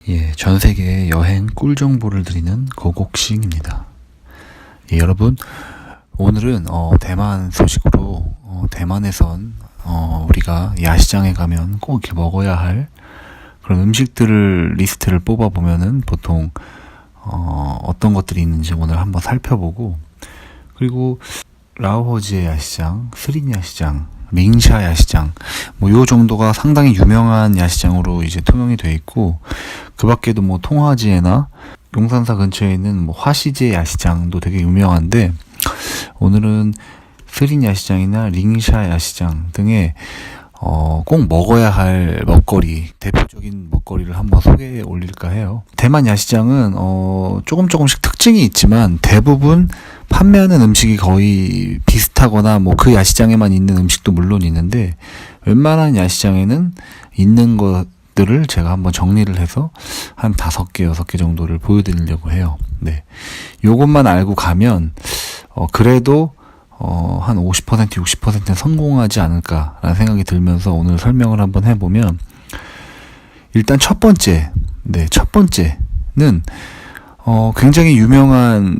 예, 전 세계 여행 꿀 정보를 드리는 고곡식입니다. 예, 여러분, 오늘은 대만 소식으로 대만에선 우리가 야시장에 가면 꼭 이렇게 먹어야 할 그런 음식들을 리스트를 뽑아 보면은 보통 어떤 것들이 있는지 오늘 한번 살펴보고, 그리고 라오호지의 야시장, 스린 야시장, 링샤 야시장, 뭐 요 정도가 상당히 유명한 야시장으로 이제 통용이 돼 있고, 그 밖에도 뭐 통화지에나 용산사 근처에 있는 뭐 화시제 야시장도 되게 유명한데, 오늘은 스린 야시장이나 링샤 야시장 등의 꼭 먹어야 할 먹거리, 대표적인 먹거리를 한번 소개해 올릴까 해요. 대만 야시장은 조금씩 특징이 있지만 대부분 판매하는 음식이 거의 비슷하거나 뭐 그 야시장에만 있는 음식도 물론 있는데, 웬만한 야시장에는 있는 것들을 제가 한번 정리를 해서 한 5개, 6개 정도를 보여드리려고 해요. 네. 요것만 알고 가면 그래도 한 50%, 60%는 성공하지 않을까라는 생각이 들면서 오늘 설명을 한번 해보면, 일단 첫 번째는 굉장히 유명한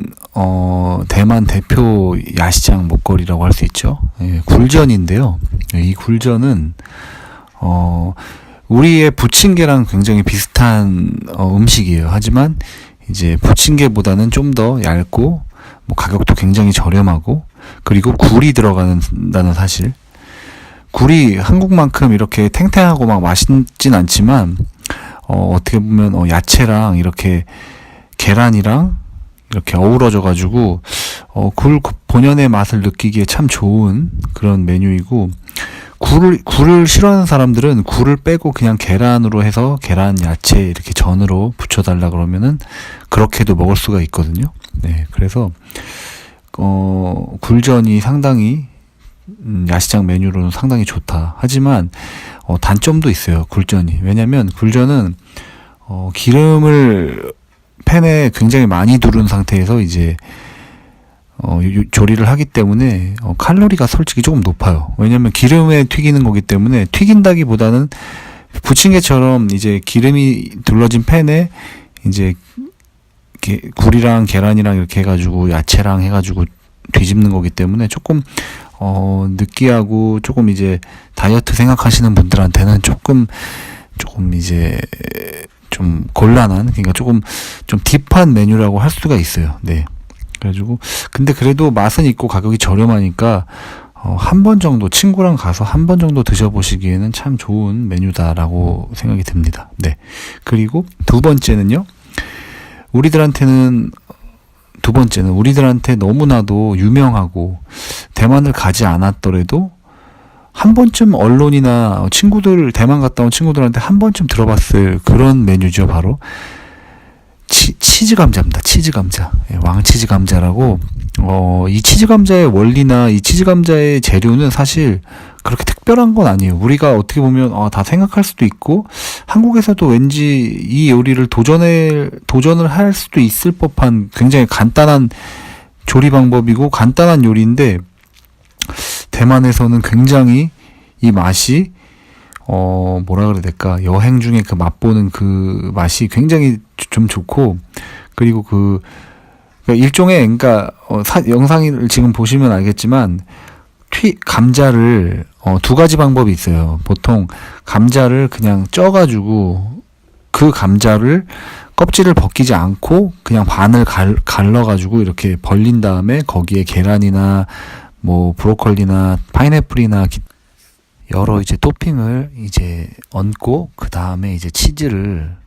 대만 대표 야시장 먹거리라고 할 수 있죠. 예, 굴전인데요. 이 굴전은 우리의 부침개랑 굉장히 비슷한 음식이에요. 하지만 이제 부침개보다는 좀 더 얇고, 뭐 가격도 굉장히 저렴하고, 그리고 굴이 들어간다는 사실. 굴이 한국만큼 이렇게 탱탱하고 막 맛있진 않지만 어떻게 보면 야채랑 이렇게 계란이랑 이렇게 어우러져 가지고 굴 본연의 맛을 느끼기에 참 좋은 그런 메뉴이고, 굴을 싫어하는 사람들은 굴을 빼고 그냥 계란으로 해서 계란 야채 이렇게 전으로 부쳐달라 그러면은 그렇게도 먹을 수가 있거든요. 네, 그래서 굴전이 상당히 야시장 메뉴로는 상당히 좋다. 하지만 단점도 있어요, 굴전이. 왜냐면 굴전은 기름을 팬에 굉장히 많이 두른 상태에서 이제 조리를 하기 때문에 칼로리가 솔직히 조금 높아요. 왜냐면 기름에 튀기는 거기 때문에, 튀긴다기보다는 부침개처럼 이제 기름이 둘러진 팬에 이제 굴이랑 계란이랑 이렇게 해가지고 야채랑 해가지고 뒤집는 거기 때문에 조금 느끼하고, 조금 이제 다이어트 생각하시는 분들한테는 조금 이제 좀 곤란한, 그러니까 좀 딥한 메뉴라고 할 수가 있어요. 네. 그래가지고 근데 그래도 맛은 있고 가격이 저렴하니까 한 번 정도, 친구랑 가서 한 번 정도 드셔보시기에는 참 좋은 메뉴다라고 생각이 듭니다. 네. 그리고 두 번째는 우리들한테 너무나도 유명하고, 대만을 가지 않았더라도 한 번쯤 언론이나 대만 갔다 온 친구들한테 한 번쯤 들어봤을 그런 메뉴죠. 바로 치즈 감자입니다. 치즈 감자. 예, 왕치즈 감자라고. 이 치즈 감자의 원리나 이 치즈 감자의 재료는 사실 그렇게 특별한 건 아니에요. 우리가 어떻게 보면 다 생각할 수도 있고, 한국에서도 왠지 이 요리를 도전을 할 수도 있을 법한 굉장히 간단한 조리 방법이고 간단한 요리인데, 대만에서는 굉장히 이 맛이 뭐라 그래야 될까, 여행 중에 그 맛보는 그 맛이 굉장히 좀 좋고, 그리고 그러니까 일종의, 그러니까 영상을 지금 보시면 알겠지만, 감자를 두 가지 방법이 있어요. 보통 감자를 그냥 쪄가지고 그 감자를 껍질을 벗기지 않고 그냥 반을 갈라가지고 이렇게 벌린 다음에 거기에 계란이나 뭐 브로콜리나 파인애플이나 여러 이제 토핑을 이제 얹고, 그 다음에 이제 치즈를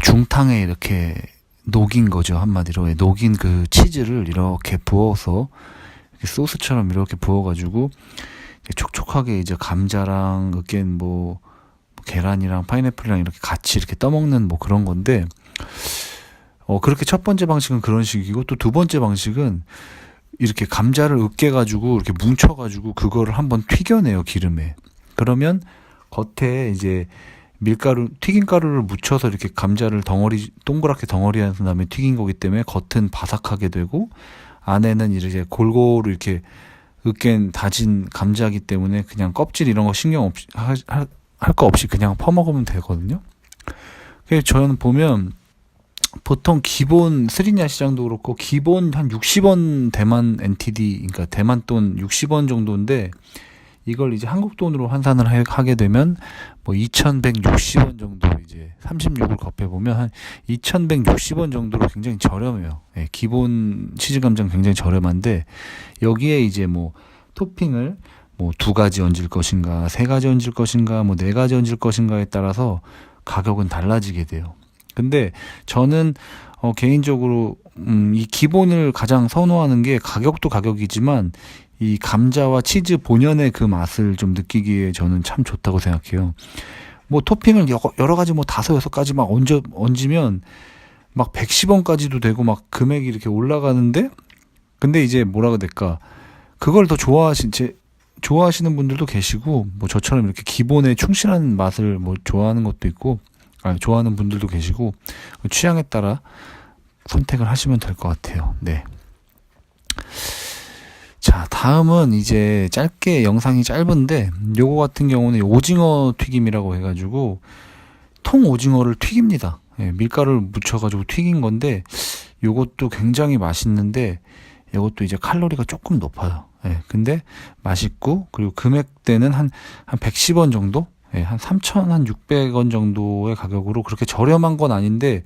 중탕에 이렇게 녹인 거죠. 한마디로 녹인 그 치즈를 이렇게 부어서 이렇게 소스처럼 이렇게 부어가지고 촉촉하게 이제 감자랑 으깬 뭐 계란이랑 파인애플이랑 이렇게 같이 이렇게 떠먹는 뭐 그런 건데, 그렇게 첫 번째 방식은 그런 식이고, 또 두 번째 방식은 이렇게 감자를 으깨가지고 이렇게 뭉쳐가지고 그거를 한번 튀겨내요, 기름에. 그러면 겉에 이제 튀김가루를 묻혀서 이렇게 감자를 동그랗게 덩어리 한 다음에 튀긴 거기 때문에 겉은 바삭하게 되고, 안에는 이제 골고루 이렇게 으깬 다진 감자기 때문에 그냥 껍질 이런 거 신경 없이 할 거 없이 그냥 퍼먹으면 되거든요. 그래서 저는 보면 보통 기본 스리냐 시장도 그렇고 기본 한 60원 대만 NTD, 그러니까 대만 돈 60원 정도인데 이걸 이제 한국 돈으로 환산을 하게 되면 뭐 2,160원 정도, 이제 36을 곱해 보면 한 2,160원 정도로 굉장히 저렴해요. 예, 기본 치즈 감자는 굉장히 저렴한데 여기에 이제 뭐 토핑을 뭐 2가지 얹을 것인가, 3가지 얹을 것인가, 뭐 4가지 얹을 것인가에 따라서 가격은 달라지게 돼요. 근데 저는 개인적으로 이 기본을 가장 선호하는 게, 가격도 가격이지만 이 감자와 치즈 본연의 그 맛을 좀 느끼기에 저는 참 좋다고 생각해요. 뭐 토핑을 여러 가지 뭐 5, 6가지 막 얹으면 막 110원까지도 되고 막 금액이 이렇게 올라가는데, 근데 이제 뭐라고 해야 될까, 그걸 더 좋아하시는 분들도 계시고, 뭐 저처럼 이렇게 기본에 충실한 맛을 뭐 좋아하는 것도 있고, 좋아하는 분들도 계시고, 취향에 따라 선택을 하시면 될 것 같아요. 네. 자, 다음은 이제 짧게, 영상이 짧은데 요거 같은 경우는 오징어 튀김이라고 해가지고 통 오징어를 튀깁니다. 예, 밀가루를 묻혀가지고 튀긴 건데 요것도 굉장히 맛있는데 요것도 이제 칼로리가 조금 높아요. 예, 근데 맛있고, 그리고 금액대는 한 110원 정도? 예, 한 3,600원 정도의 가격으로, 그렇게 저렴한 건 아닌데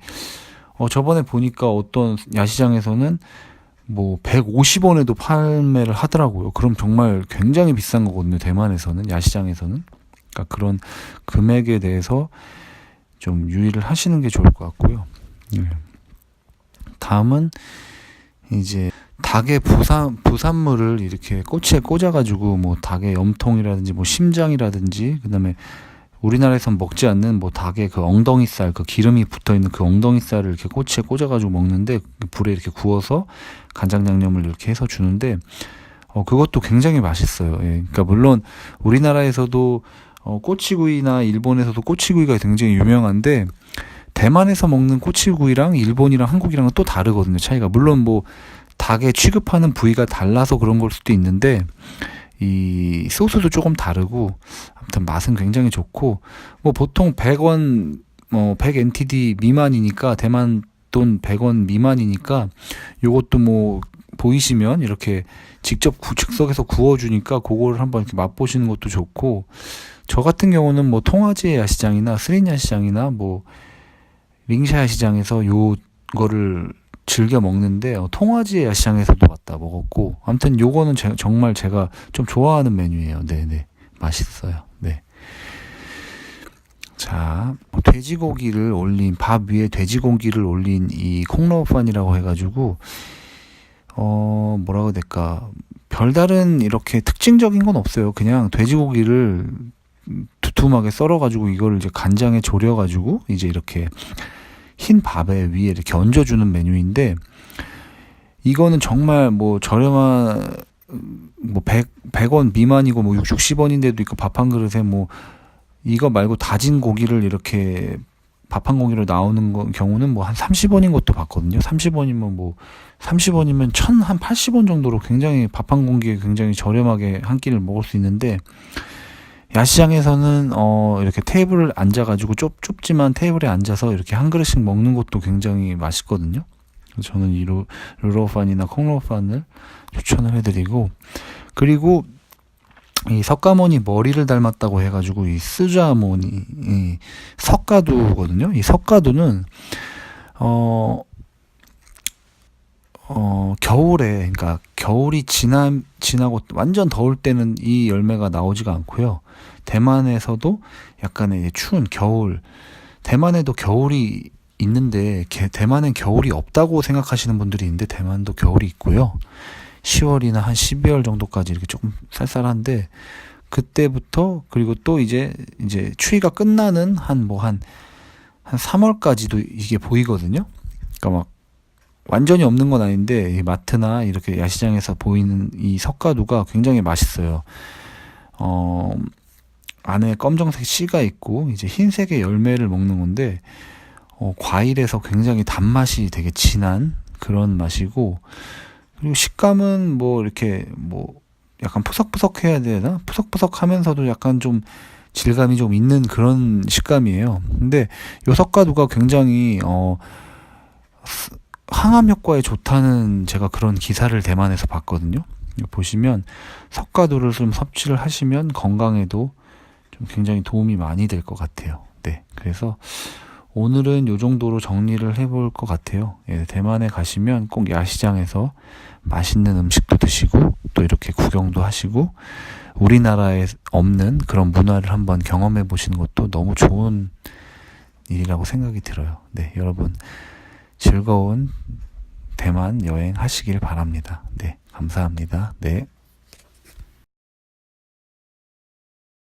저번에 보니까 어떤 야시장에서는 뭐 150원에도 판매를 하더라고요. 그럼 정말 굉장히 비싼 거거든요. 대만에서는, 야시장에서는. 그러니까 그런 금액에 대해서 좀 유의를 하시는 게 좋을 것 같고요. 다음은 이제 닭의 부산물을 이렇게 꼬치에 꽂아가지고 뭐 닭의 염통이라든지 뭐 심장이라든지, 그다음에 우리나라에선 먹지 않는 뭐 닭의 그 엉덩이살, 그 기름이 붙어 있는 그 엉덩이살을 이렇게 꼬치에 꽂아가지고 먹는데, 불에 이렇게 구워서 간장 양념을 이렇게 해서 주는데 그것도 굉장히 맛있어요. 예, 그러니까 물론 우리나라에서도 꼬치구이나 일본에서도 꼬치구이가 굉장히 유명한데, 대만에서 먹는 꼬치구이랑 일본이랑 한국이랑은 또 다르거든요. 차이가. 물론 뭐 닭에 취급하는 부위가 달라서 그런 걸 수도 있는데 이 소스도 조금 다르고, 아무튼 맛은 굉장히 좋고, 뭐 보통 100원, 100 NTD 미만이니까, 대만 돈 100원 미만이니까 요것도 뭐 보이시면 이렇게 직접 즉석에서 구워주니까 그거를 한번 이렇게 맛보시는 것도 좋고, 저 같은 경우는 뭐 통화지의 야시장이나 스리냐 시장이나 뭐 링샤야 시장에서 요거를 즐겨 먹는데, 통화지의 야시장에서도 왔다 먹었고, 아무튼 요거는 정말 제가 좀 좋아하는 메뉴예요. 네네, 맛있어요. 네. 자, 돼지고기를 올린, 밥 위에 돼지고기를 올린 이 콩러우판이라고 해가지고 뭐라고 해야 될까, 별다른 이렇게 특징적인 건 없어요. 그냥 돼지고기를 두툼하게 썰어가지고 이거를 이제 간장에 졸여가지고 이제 이렇게 흰 밥에 위에 이렇게 얹어주는 메뉴인데, 이거는 정말 뭐 저렴한, 뭐 100원 미만이고 뭐 60원인데도 있고, 밥 한 그릇에 뭐 이거 말고 다진 고기를 이렇게 밥 한 공기로 나오는 경우는 뭐 한 30원인 것도 봤거든요. 30원이면 뭐 30원이면 한 80원 정도로 굉장히 밥 한 공기에 굉장히 저렴하게 한 끼를 먹을 수 있는데, 야시장에서는 이렇게 테이블을 앉아가지고 좁지만 테이블에 앉아서 이렇게 한 그릇씩 먹는 것도 굉장히 맛있거든요. 저는 이 르로판이나 콩로판을 추천을 해드리고, 그리고 이 석가모니 머리를 닮았다고 해가지고 이 스자모니, 이 석가두거든요. 이 석가두는 겨울에, 그러니까 겨울이 지나고 완전 더울 때는 이 열매가 나오지가 않고요. 대만에서도 약간의 추운 겨울, 대만에도 겨울이 있는데 대만엔 겨울이 없다고 생각하시는 분들이 있는데, 대만도 겨울이 있고요. 10월이나 한 12월 정도까지 이렇게 조금 쌀쌀한데, 그때부터, 그리고 또 이제 추위가 끝나는 한 3월까지도 이게 보이거든요. 그러니까 막 완전히 없는 건 아닌데, 이 마트나 이렇게 야시장에서 보이는 이 석가두가 굉장히 맛있어요. 안에 검정색 씨가 있고 이제 흰색의 열매를 먹는 건데, 과일에서 굉장히 단맛이 되게 진한 그런 맛이고, 그리고 식감은 뭐 이렇게 뭐 약간 푸석푸석 해야 되나? 푸석푸석 하면서도 약간 좀 질감이 좀 있는 그런 식감이에요. 근데 요 석가루가 굉장히 항암 효과에 좋다는 제가 그런 기사를 대만에서 봤거든요. 보시면 석가루를 좀 섭취를 하시면 건강에도 좀 굉장히 도움이 많이 될 것 같아요. 네, 그래서 오늘은 요 정도로 정리를 해볼 것 같아요. 예, 대만에 가시면 꼭 야시장에서 맛있는 음식도 드시고 또 이렇게 구경도 하시고 우리나라에 없는 그런 문화를 한번 경험해 보시는 것도 너무 좋은 일이라고 생각이 들어요. 네, 여러분 즐거운 대만 여행 하시길 바랍니다. 네, 감사합니다. 네.